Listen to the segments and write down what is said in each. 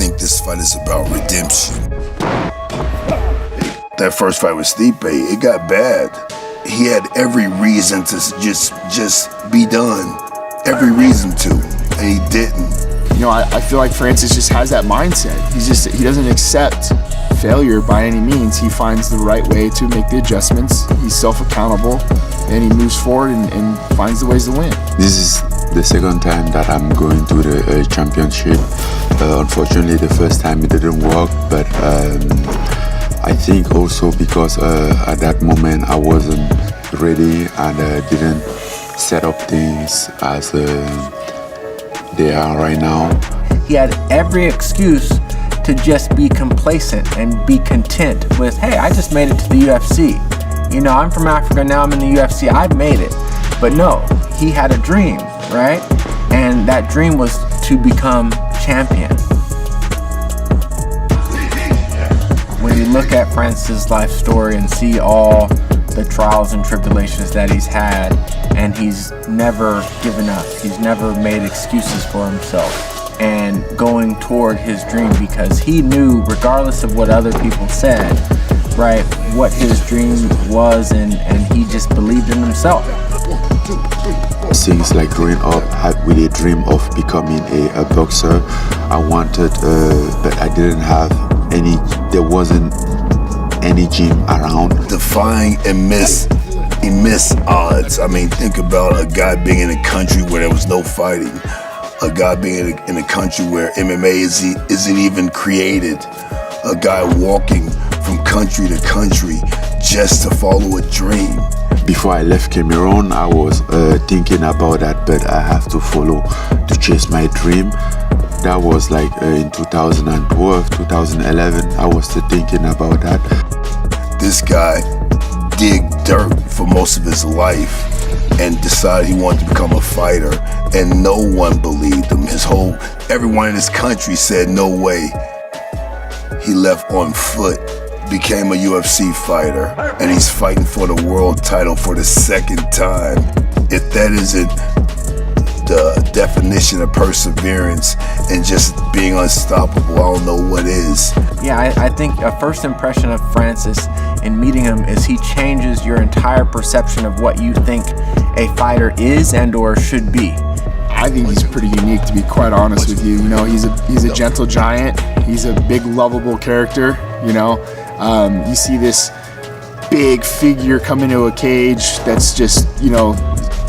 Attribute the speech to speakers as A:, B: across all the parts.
A: think this fight is about redemption. That first fight with Stipe, it got bad. He had every reason to just be done. Every reason to, and he didn't.
B: You know, I feel like Francis just has that mindset. He doesn't accept failure by any means. He finds the right way to make the adjustments. He's self-accountable, and he moves forward and finds the ways to win.
C: This is the second time that I'm going to the championship. Unfortunately, the first time it didn't work, but I think also because at that moment I wasn't ready and didn't set up things as they are right now.
D: He had every excuse to just be complacent and be content with, hey, I just made it to the UFC. You know, I'm from Africa, now I'm in the UFC, I've made it. But no, he had a dream, right? And that dream was to become champion. When you look at Francis' life story and see all the trials and tribulations that he's had, and he's never given up, he's never made excuses for himself, and going toward his dream because he knew, regardless of what other people said, right, what his dream was, and he just believed in himself.
C: Since like growing up, I had really a dream of becoming a boxer. I wanted, but I didn't have any, there wasn't any gym around.
A: Defying immense odds. I mean, think about a guy being in a country where there was no fighting. A guy being in a country where MMA isn't even created. A guy walking from country to country just to follow a dream.
C: Before I left Cameroon, I was thinking about that, but I have to follow to chase my dream. That was like in 2012, 2011, I was still thinking about that.
A: This guy dig dirt for most of his life and decided he wanted to become a fighter, and no one believed him. Everyone in his country said no way. He left on foot, became a UFC fighter, and he's fighting for the world title for the second time. If that isn't the definition of perseverance and just being unstoppable, I don't know what is.
D: Yeah, I think a first impression of Francis in meeting him is he changes your entire perception of what you think a fighter is and or should be.
B: I think he's pretty unique, to be quite honest with you. You know, he's a gentle giant. He's a big, lovable character. You know, you see this big figure come into a cage that's just, you know,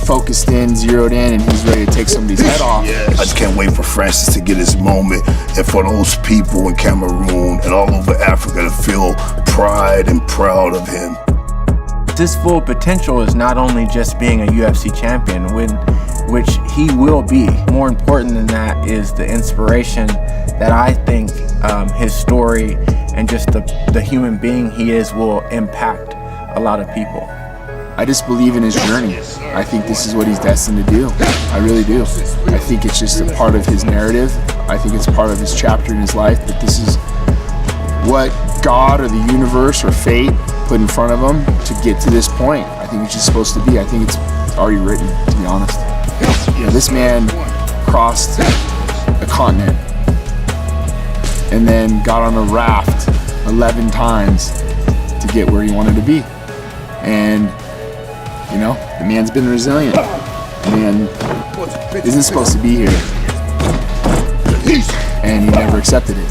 B: focused in, zeroed in, and he's ready to take somebody's head off.
A: I just can't wait for Francis to get his moment, and for those people in Cameroon and all over Africa to feel pride and proud of him.
D: His full potential is not only just being a UFC champion, which he will be. More important than that is the inspiration that I think his story and just the human being he is will impact a lot of people.
B: I just believe in his journey. I think this is what he's destined to do. I really do. I think it's just a part of his narrative. I think it's part of his chapter in his life, that this is what God or the universe or fate put in front of him to get to this point. I think it's just supposed to be. I think it's already written, to be honest. You know, this man crossed a continent and then got on a raft 11 times to get where he wanted to be. And you know, the man's been resilient. The man isn't supposed to be here. And he never accepted it.